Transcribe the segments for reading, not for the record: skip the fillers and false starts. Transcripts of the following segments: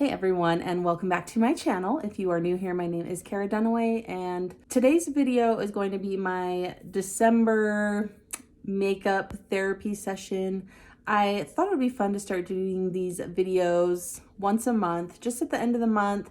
Hey everyone, and welcome back to my channel. If you are new here, my name is Kara Dunaway, and today's video is going to be my December makeup therapy session. I thought it would be fun to start doing these videos once a month, just at the end of the month,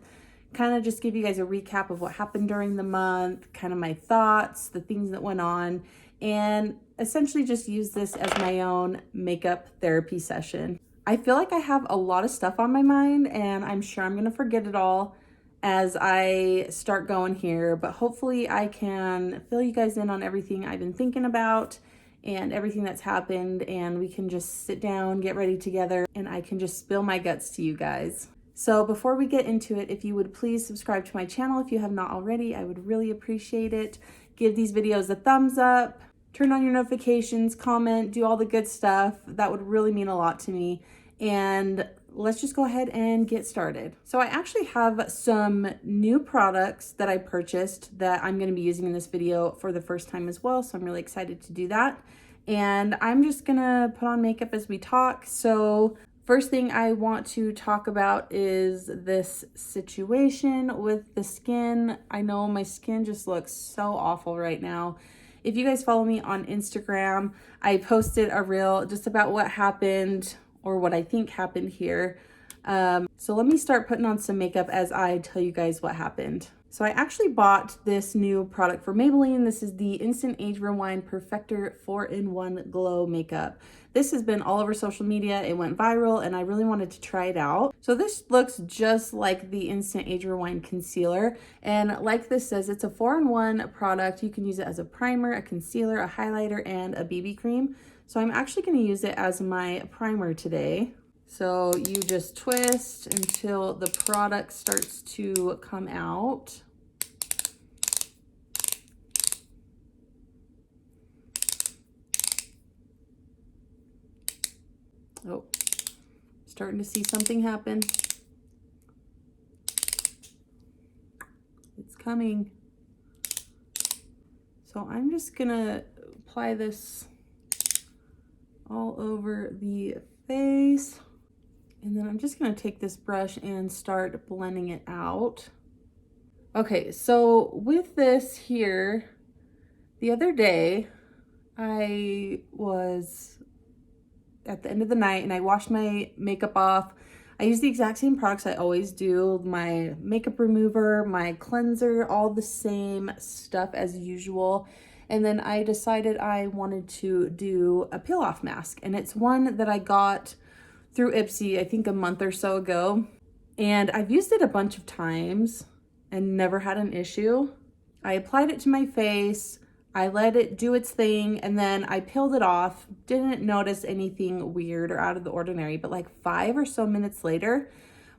kind of just give you guys a recap of what happened during the month, kind of my thoughts, the things that went on, and essentially just use this as my own makeup therapy session. I feel like I have a lot of stuff on my mind, and I'm sure I'm gonna forget it all as I start going here, but hopefully I can fill you guys in on everything I've been thinking about and everything that's happened, and we can just sit down, get ready together, and I can just spill my guts to you guys. So before we get into it, if you would please subscribe to my channel if you have not already, I would really appreciate it. Give these videos a thumbs up, turn on your notifications, comment, do all the good stuff. That would really mean a lot to me. And let's just go ahead and get started. So I actually have some new products that I purchased that I'm gonna be using in this video for the first time as well. So I'm really excited to do that. And I'm just gonna put on makeup as we talk. So first thing I want to talk about is this situation with the skin. I know my skin just looks so awful right now. If you guys follow me on Instagram, I posted a reel just about what happened or what I think happened here. So let me start putting on some makeup as I tell you guys what happened. So I actually bought this new product for Maybelline. This is the Instant Age Rewind Perfector 4-in-1 Glow Makeup. This has been all over social media. It went viral and I really wanted to try it out. So this looks just like the Instant Age Rewind Concealer. And like this says, it's a 4-in-1 product. You can use it as a primer, a concealer, a highlighter, and a BB cream. So I'm actually gonna use it as my primer today. So you just twist until the product starts to come out. Oh, starting to see something happen. It's coming. So I'm just gonna apply this all over the face. And then I'm just gonna take this brush and start blending it out. Okay, so with this here, the other day, I was at the end of the night and I washed my makeup off. I use the exact same products I always do, my makeup remover, my cleanser, all the same stuff as usual. And then I decided I wanted to do a peel off mask. And it's one that I got through Ipsy, I think a month or so ago. And I've used it a bunch of times and never had an issue. I applied it to my face, I let it do its thing, and then I peeled it off. Didn't notice anything weird or out of the ordinary, but like 5 or so minutes later,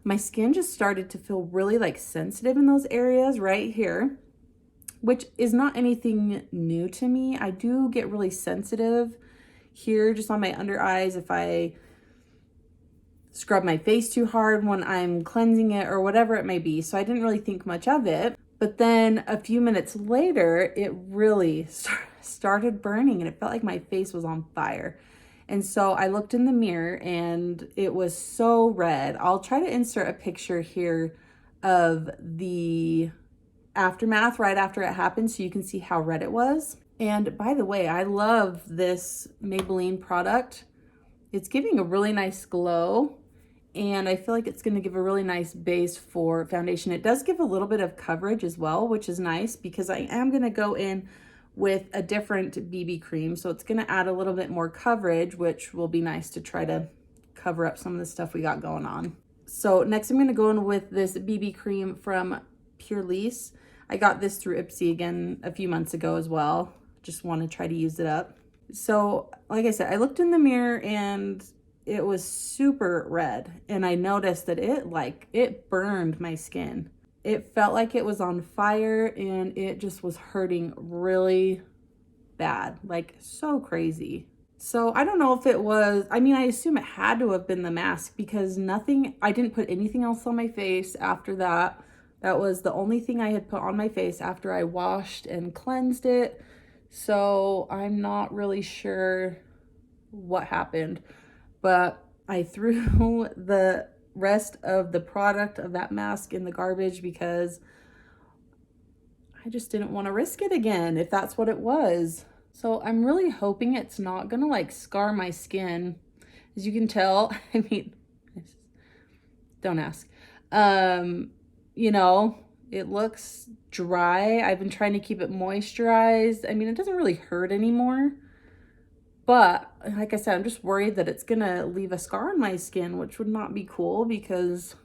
my skin just started to feel really like sensitive in those areas right here, which is not anything new to me. I do get really sensitive here just on my under eyes if I scrub my face too hard when I'm cleansing it or whatever it may be. So I didn't really think much of it. But then a few minutes later, it really started burning and it felt like my face was on fire. And so I looked in the mirror and it was so red. I'll try to insert a picture here of the aftermath right after it happened so you can see how red it was. And by the way, I love this Maybelline product. It's giving a really nice glow. And I feel like it's going to give a really nice base for foundation. It does give a little bit of coverage as well, which is nice because I am going to go in with a different BB cream. So it's going to add a little bit more coverage, which will be nice to try to cover up some of the stuff we got going on. So next I'm going to go in with this BB cream from PURLISSE. I got this through Ipsy again a few months ago as well. Just want to try to use it up. So like I said, I looked in the mirror and it was super red, and I noticed that it burned my skin. It felt like it was on fire and it just was hurting really bad, like so crazy. So I don't know if it was, I mean, I assume it had to have been the mask because I didn't put anything else on my face after that. That was the only thing I had put on my face after I washed and cleansed it. So I'm not really sure what happened. But I threw the rest of the product of that mask in the garbage because I just didn't want to risk it again if that's what it was. So I'm really hoping it's not gonna like scar my skin. As you can tell, I mean, don't ask. You know, it looks dry. I've been trying to keep it moisturized. I mean, it doesn't really hurt anymore. But like I said, I'm just worried that it's gonna leave a scar on my skin, which would not be cool because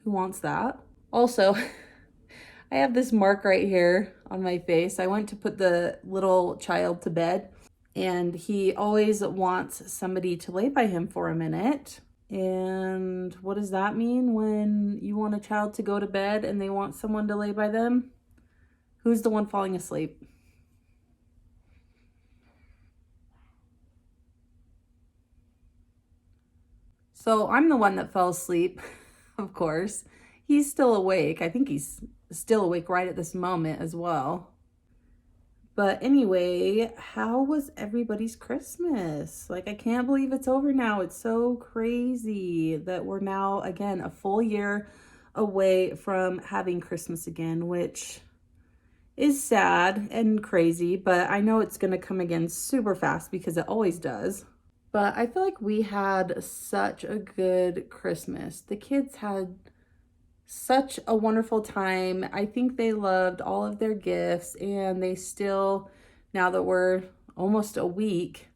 who wants that? Also, I have this mark right here on my face. I went to put the little child to bed and he always wants somebody to lay by him for a minute. And what does that mean when you want a child to go to bed and they want someone to lay by them? Who's the one falling asleep? So I'm the one that fell asleep, of course. He's still awake. I think he's still awake right at this moment as well. But anyway, how was everybody's Christmas? Like, I can't believe it's over now. It's so crazy that we're now, again, a full year away from having Christmas again, which is sad and crazy, but I know it's going to come again super fast because it always does. But I feel like we had such a good Christmas. The kids had such a wonderful time. I think they loved all of their gifts, and they still, now that we're almost a week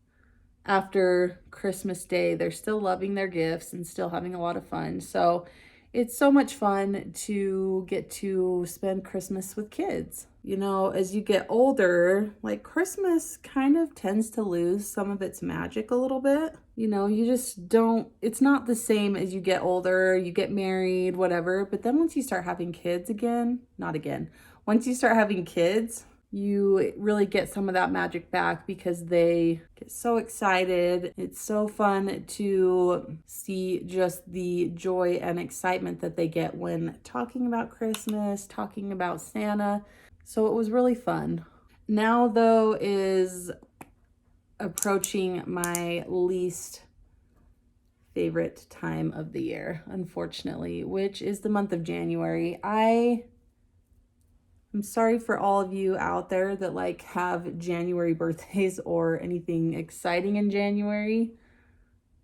after Christmas Day, they're still loving their gifts and still having a lot of fun. So it's so much fun to get to spend Christmas with kids. You know, as you get older, like Christmas kind of tends to lose some of its magic a little bit. You know, you just don't, it's not the same as you get older, you get married, whatever. But then once you start having kids again, not again, once you start having kids, you really get some of that magic back because they get so excited. It's so fun to see just the joy and excitement that they get when talking about Christmas, talking about Santa. So it was really fun. Now, though, is approaching my least favorite time of the year, unfortunately, which is the month of January. I'm sorry for all of you out there that like have January birthdays or anything exciting in January.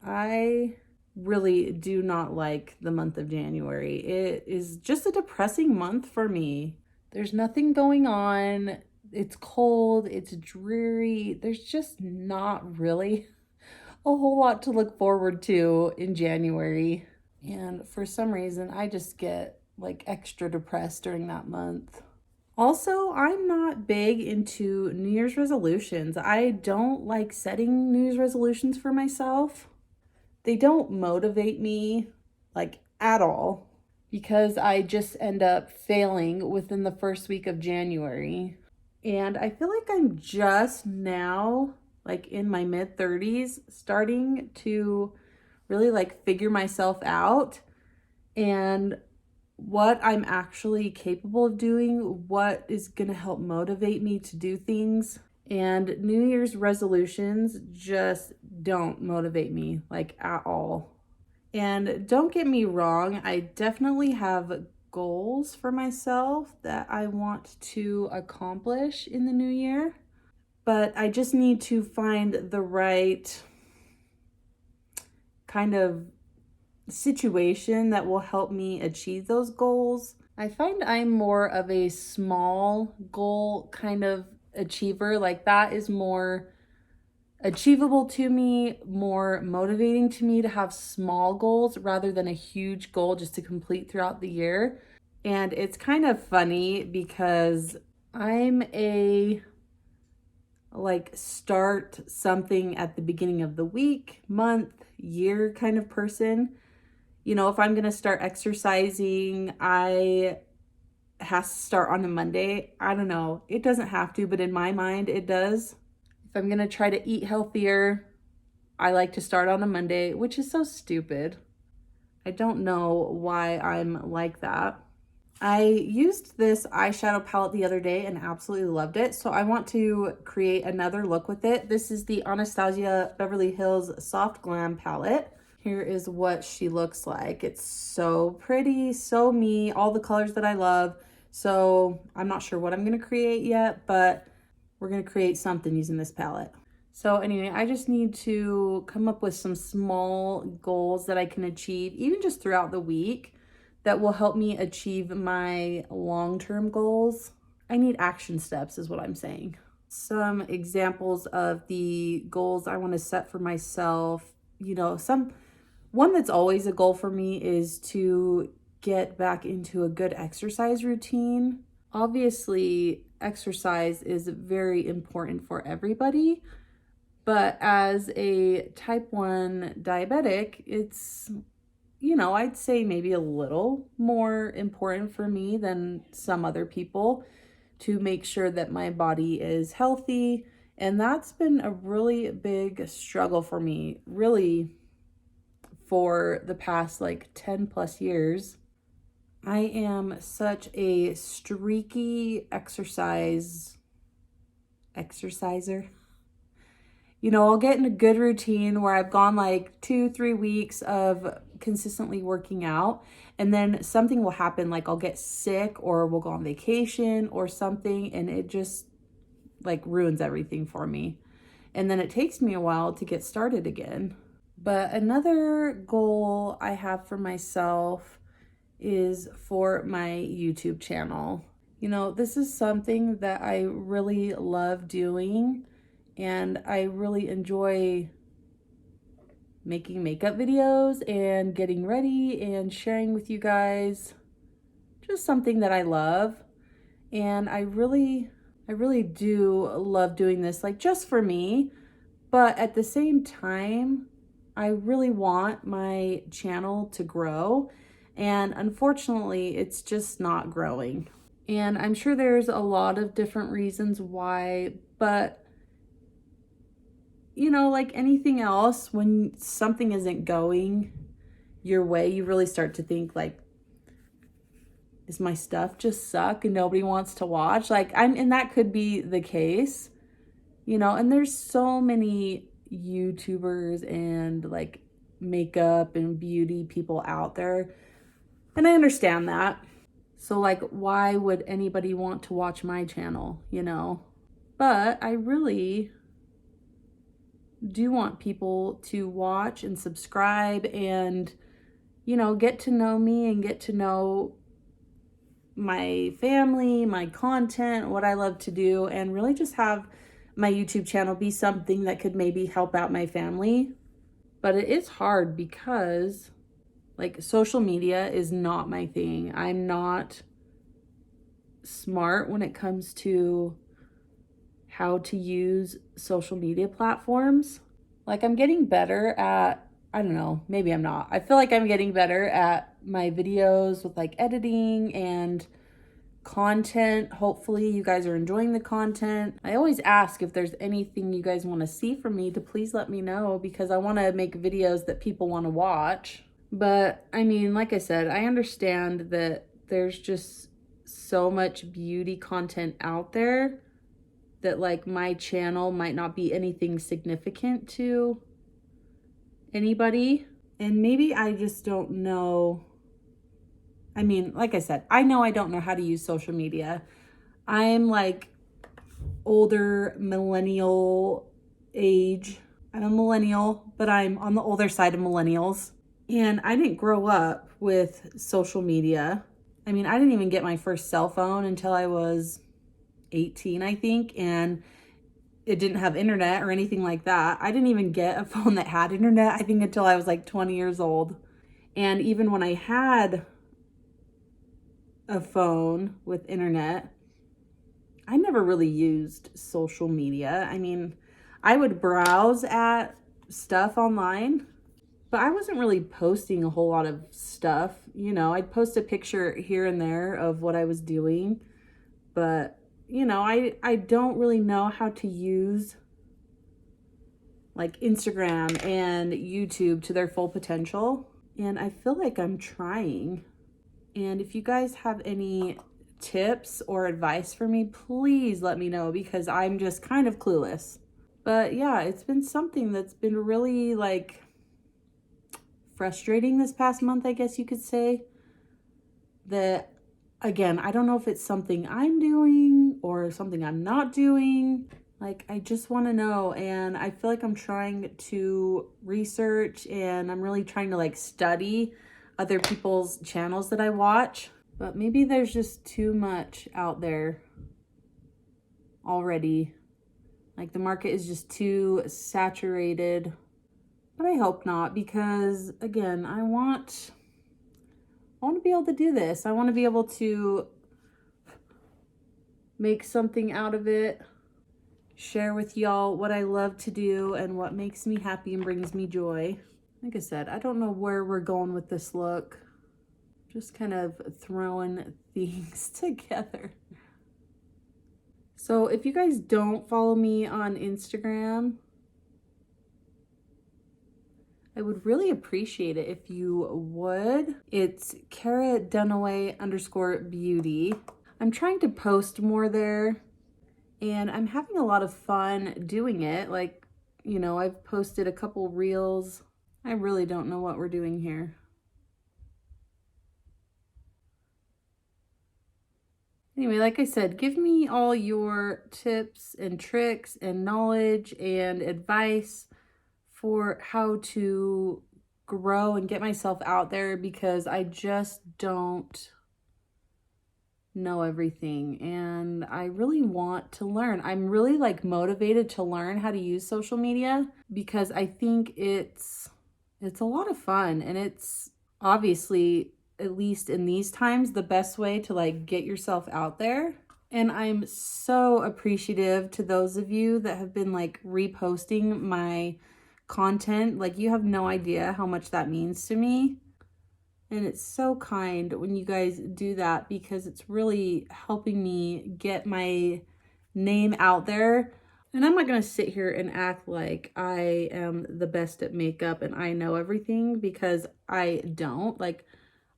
I really do not like the month of January. It is just a depressing month for me. There's nothing going on. It's cold, it's dreary. There's just not really a whole lot to look forward to in January. And for some reason, I just get like extra depressed during that month. Also, I'm not big into New Year's resolutions. I don't like setting New Year's resolutions for myself. They don't motivate me like at all because I just end up failing within the first week of January. And I feel like I'm just now, like in my mid-30s, starting to really like figure myself out and what I'm actually capable of doing, what is gonna help motivate me to do things. And New Year's resolutions just don't motivate me like at all. And don't get me wrong, I definitely have goals for myself that I want to accomplish in the new year, but I just need to find the right kind of situation that will help me achieve those goals. I find I'm more of a small goal kind of achiever. Like that is more achievable to me, more motivating to me to have small goals rather than a huge goal just to complete throughout the year. And it's kind of funny because I'm a like start something at the beginning of the week, month, year kind of person. You know, if I'm going to start exercising, I has to start on a Monday. I don't know. It doesn't have to, but in my mind, it does. If I'm going to try to eat healthier, I like to start on a Monday, which is so stupid. I don't know why I'm like that. I used this eyeshadow palette the other day and absolutely loved it. So I want to create another look with it. This is the Anastasia Beverly Hills Soft Glam palette. Here is what she looks like. It's so pretty, so me, all the colors that I love. So I'm not sure what I'm gonna create yet, but we're gonna create something using this palette. So anyway, I just need to come up with some small goals that I can achieve, even just throughout the week, that will help me achieve my long-term goals. I need action steps is what I'm saying. Some examples of the goals I want to set for myself, you know, one that's always a goal for me is to get back into a good exercise routine. Obviously, exercise is very important for everybody, but as a type 1 diabetic, it's, you know, I'd say maybe a little more important for me than some other people to make sure that my body is healthy. And that's been a really big struggle for me, really, for the past like 10 plus years. I am such a streaky exerciser. You know, I'll get in a good routine where I've gone like 2-3 weeks of consistently working out, and then something will happen, like I'll get sick or we'll go on vacation or something, and it just like ruins everything for me. And then it takes me a while to get started again. But another goal I have for myself is for my YouTube channel. You know, this is something that I really love doing, and I really enjoy making makeup videos and getting ready and sharing with you guys. Just something that I love. And I really do love doing this, like just for me. But at the same time, I really want my channel to grow. And unfortunately, it's just not growing. And I'm sure there's a lot of different reasons why, but you know, like anything else, when something isn't going your way, you really start to think like, is my stuff just suck and nobody wants to watch? And that could be the case, you know, and there's so many YouTubers and like makeup and beauty people out there. And I understand that. So like, why would anybody want to watch my channel, you know? But I really do want people to watch and subscribe and, you know, get to know me and get to know my family, my content, what I love to do, and really just have my YouTube channel be something that could maybe help out my family. But it is hard because like social media is not my thing. I'm not smart when it comes to how to use social media platforms. Like I'm getting better at, I don't know, maybe I'm not. I feel like I'm getting better at my videos with like editing and content. Hopefully you guys are enjoying the content. I always ask if there's anything you guys want to see from me to please let me know, because I want to make videos that people want to watch. But I mean, like I said, I understand that there's just so much beauty content out there that like my channel might not be anything significant to anybody. And maybe I just don't know. I mean, like I said, I know I don't know how to use social media. I'm like older millennial age. I'm a millennial, but I'm on the older side of millennials. And I didn't grow up with social media. I mean, I didn't even get my first cell phone until I was 18, I think, and it didn't have internet or anything like that. I didn't even get a phone that had internet, I think, until I was like 20 years old. And even when I had a phone with internet, I never really used social media. I mean, I would browse at stuff online, but I wasn't really posting a whole lot of stuff. You know, I'd post a picture here and there of what I was doing, but you know, I don't really know how to use like Instagram and YouTube to their full potential. And I feel like I'm trying. And if you guys have any tips or advice for me, please let me know, because I'm just kind of clueless. But yeah, it's been something that's been really like frustrating this past month, I guess you could say. That, again, I don't know if it's something I'm doing or something I'm not doing. Like, I just want to know, and I feel like I'm trying to research, and I'm really trying to like study other people's channels that I watch. But maybe there's just too much out there already. Like, the market is just too saturated. But I hope not, because again, I want to be able to do this. I want to be able to make something out of it, share with y'all what I love to do and what makes me happy and brings me joy. Like I said, I don't know where we're going with this look. Just kind of throwing things together. So if you guys don't follow me on Instagram, I would really appreciate it if you would. It's Cara_Dunaway_beauty. I'm trying to post more there, and I'm having a lot of fun doing it. Like, you know, I've posted a couple reels. I really don't know what we're doing here. Anyway, like I said, give me all your tips and tricks and knowledge and advice for how to grow and get myself out there, because I just don't know everything and I really want to learn. I'm really like motivated to learn how to use social media, because I think it's a lot of fun, and it's obviously, at least in these times, the best way to like get yourself out there. And I'm so appreciative to those of you that have been like reposting my content. Like, you have no idea how much that means to me. And it's so kind when you guys do that, because it's really helping me get my name out there. And I'm not going to sit here and act like I am the best at makeup and I know everything, because I don't. Like,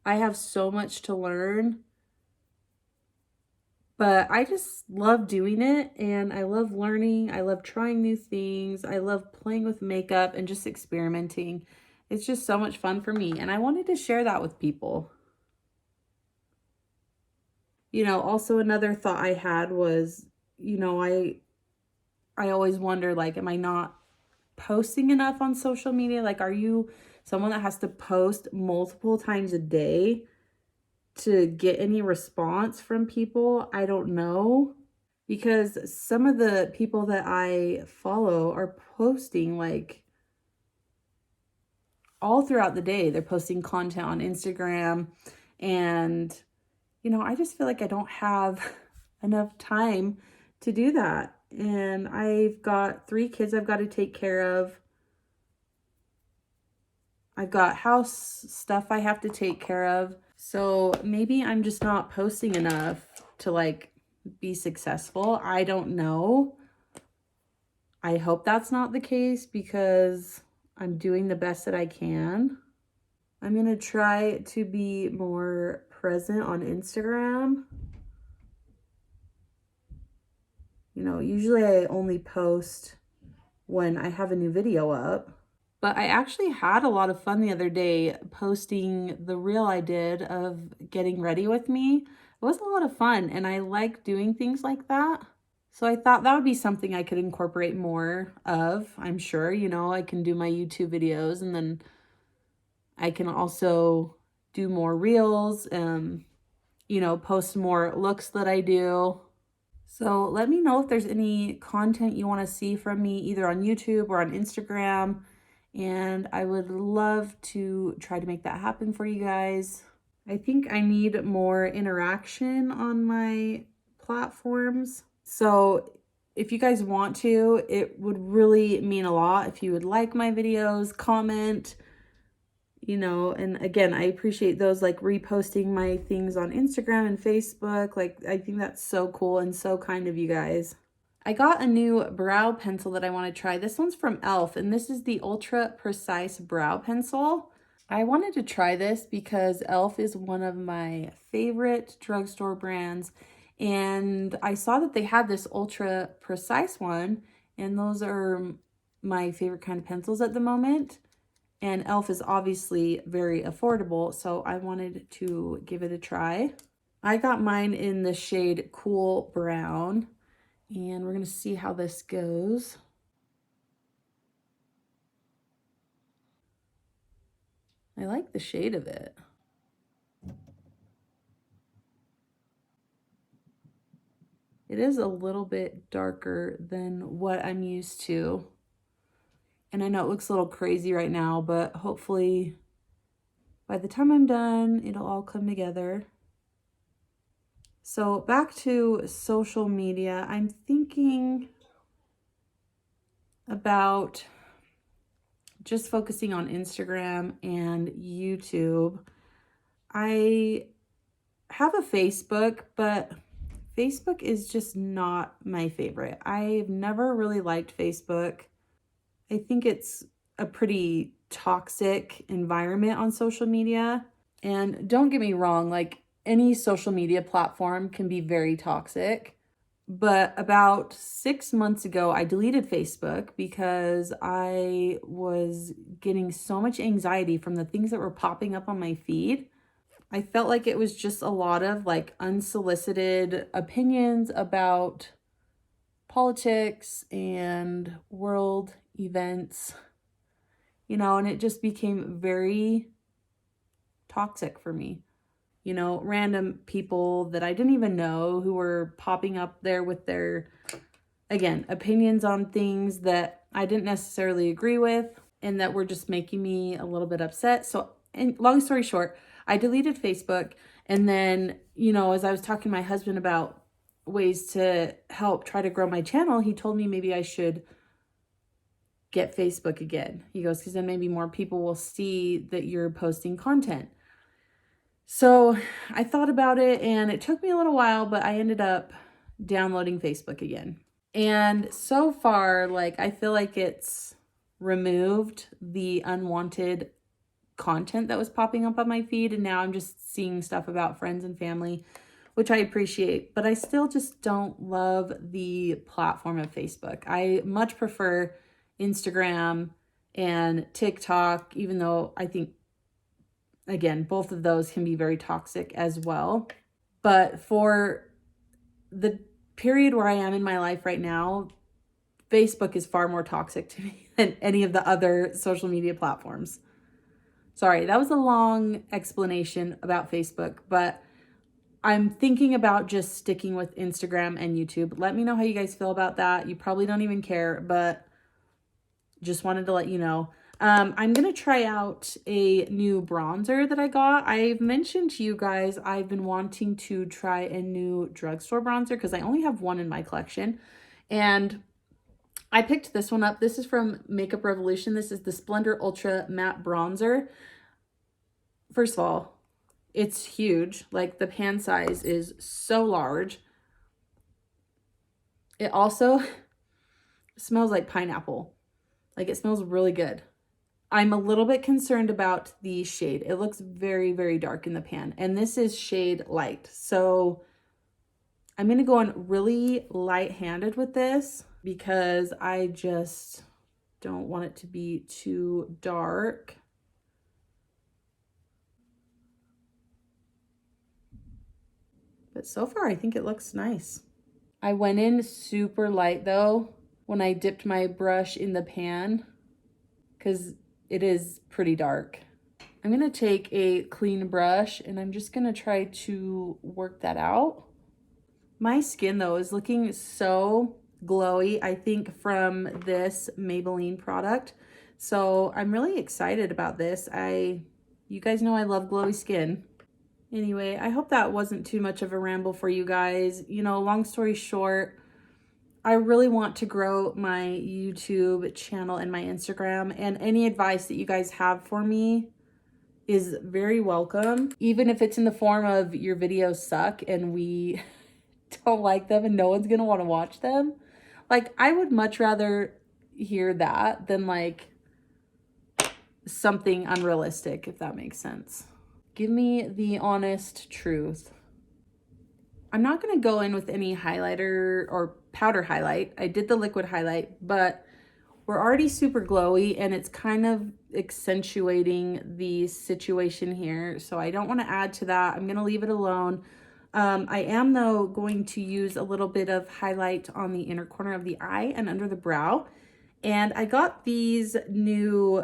I have so much to learn. But I just love doing it, and I love learning. I love trying new things. I love playing with makeup and just experimenting. It's just so much fun for me, and I wanted to share that with people. You know, also another thought I had was, you know, I always wonder, like, am I not posting enough on social media? Like, are you someone that has to post multiple times a day to get any response from people? I don't know, because some of the people that I follow are posting like all throughout the day. They're posting content on Instagram, and you know, I just feel like I don't have enough time to do that. And I've got 3 kids I've got to take care of. I've got house stuff I have to take care of. So maybe I'm just not posting enough to like be successful. I don't know. I hope that's not the case, because I'm doing the best that I can. I'm going to try to be more present on Instagram. You know, usually I only post when I have a new video up. But I actually had a lot of fun the other day posting the reel I did of getting ready with me. It was a lot of fun, and I like doing things like that. So I thought that would be something I could incorporate more of. I'm sure, you know, I can do my YouTube videos, and then I can also do more reels, you know, post more looks that I do. So let me know if there's any content you want to see from me, either on YouTube or on Instagram. And I would love to try to make that happen for you guys. I think I need more interaction on my platforms. So if you guys want to, it would really mean a lot if you would like my videos, comment, you know. And again, I appreciate those like reposting my things on Instagram and Facebook. Like, I think that's so cool and so kind of you guys. I got a new brow pencil that I want to try. This one's from E.L.F, and this is the Ultra Precise Brow Pencil. I wanted to try this because E.L.F is one of my favorite drugstore brands, and I saw that they had this Ultra Precise one, and those are my favorite kind of pencils at the moment. And E.L.F is obviously very affordable, so I wanted to give it a try. I got mine in the shade Cool Brown, and we're gonna see how this goes. I like the shade of it. It is a little bit darker than what I'm used to. And I know it looks a little crazy right now, but hopefully by the time I'm done, it'll all come together. So back to social media, I'm thinking about just focusing on Instagram and YouTube. I have a Facebook, but Facebook is just not my favorite. I've never really liked Facebook. I think it's a pretty toxic environment on social media. And don't get me wrong, like any social media platform can be very toxic. But about 6 months ago, I deleted Facebook because I was getting so much anxiety from the things that were popping up on my feed. I felt like it was just a lot of like unsolicited opinions about politics and world events, you know, and it just became very toxic for me. You know, random people that I didn't even know who were popping up there with their, again, opinions on things that I didn't necessarily agree with and that were just making me a little bit upset. So, and long story short, I deleted Facebook. And then, you know, as I was talking to my husband about ways to help try to grow my channel, he told me maybe I should get Facebook again. He goes, because then maybe more people will see that you're posting content. So I thought about it and it took me a little while, but I ended up downloading Facebook again. And so far, like, I feel like it's removed the unwanted content that was popping up on my feed. And now I'm just seeing stuff about friends and family, which I appreciate, but I still just don't love the platform of Facebook. I much prefer Instagram and TikTok, even though I think, again, both of those can be very toxic as well. But for the period where I am in my life right now, Facebook is far more toxic to me than any of the other social media platforms. Sorry, that was a long explanation about Facebook, but I'm thinking about just sticking with Instagram and YouTube. Let me know how you guys feel about that. You probably don't even care, but just wanted to let you know. I'm going to try out a new bronzer that I got. I've mentioned to you guys I've been wanting to try a new drugstore bronzer because I only have one in my collection. And I picked this one up. This is from Makeup Revolution. This is the Splendour Ultra Matte Bronzer. First of all, it's huge. Like, the pan size is so large. It also smells like pineapple. Like, it smells really good. I'm a little bit concerned about the shade. It looks very, very dark in the pan. And this is shade light. So I'm going to go on really light-handed with this because I just don't want it to be too dark. But so far, I think it looks nice. I went in super light though when I dipped my brush in the pan because it is pretty dark. I'm going to take a clean brush and I'm just going to try to work that out. My skin though is looking so glowy, I think, from this Maybelline product. So I'm really excited about this. You guys know I love glowy skin. Anyway, I hope that wasn't too much of a ramble for you guys. You know, long story short, I really want to grow my YouTube channel and my Instagram, and any advice that you guys have for me is very welcome. Even if it's in the form of your videos suck and we don't like them and no one's gonna want to watch them. Like, I would much rather hear that than like something unrealistic, if that makes sense. Give me the honest truth. I'm not going to go in with any highlighter or powder highlight. I did the liquid highlight, but We're already super glowy and it's kind of accentuating the situation here. So I don't want to add to that. I'm going to leave it alone. I am though going to use a little bit of highlight on the inner corner of the eye and under the brow. And I got these new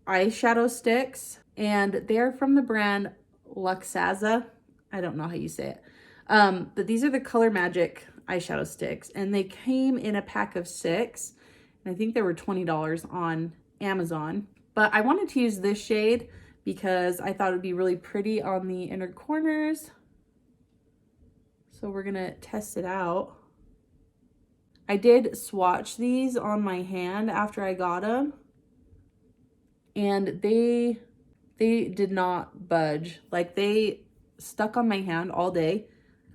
eyeshadow sticks and they're from the brand Luxaza. I don't know how you say it. But these are the Color Magic eyeshadow sticks and they came in a pack of 6. And I think they were $20 on Amazon. But I wanted to use this shade because I thought it would be really pretty on the inner corners. So we're gonna test it out. I did swatch these on my hand after I got them. And they did not budge. Like they stuck on my hand all day.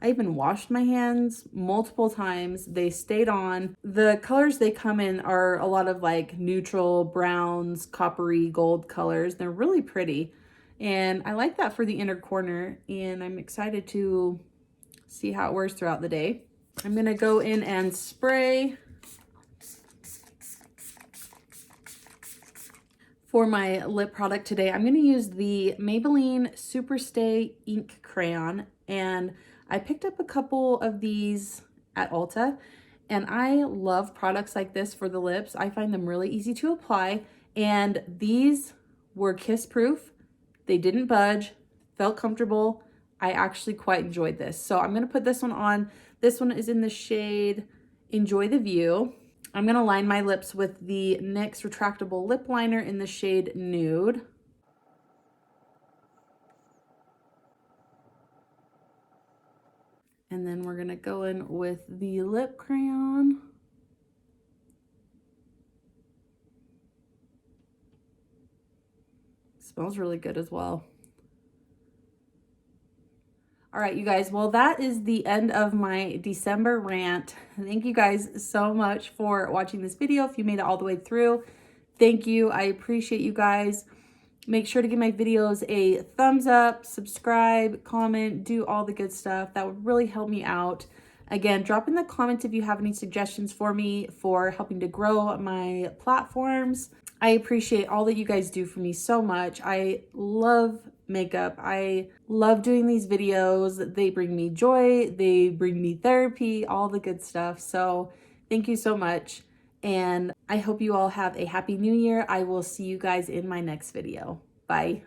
I even washed my hands multiple times. They stayed on. The colors they come in are a lot of like neutral browns, coppery gold colors. They're really pretty. And I like that for the inner corner. And I'm excited to see how it wears throughout the day. I'm gonna go in and spray. For my lip product today, I'm gonna use the Maybelline Superstay Ink Crayon. And I picked up a couple of these at Ulta and I love products like this for the lips. I find them really easy to apply and these were kiss proof. They didn't budge, felt comfortable. I actually quite enjoyed this. So I'm gonna put this one on. This one is in the shade Enjoy the View. I'm gonna line my lips with the NYX retractable lip liner in the shade Nude. And then we're gonna go in with the lip crayon. Smells really good as well. All right, you guys, well, that is the end of my December rant. Thank you guys so much for watching this video. If you made it all the way through, thank you. I appreciate you guys. Make sure to give my videos a thumbs up, subscribe, comment, do all the good stuff. That would really help me out. Again, drop in the comments if you have any suggestions for me for helping to grow my platforms. I appreciate all that you guys do for me so much. I love makeup. I love doing these videos. They bring me joy. They bring me therapy, all the good stuff. So thank you so much. And I hope you all have a happy new year. I will see you guys in my next video. Bye.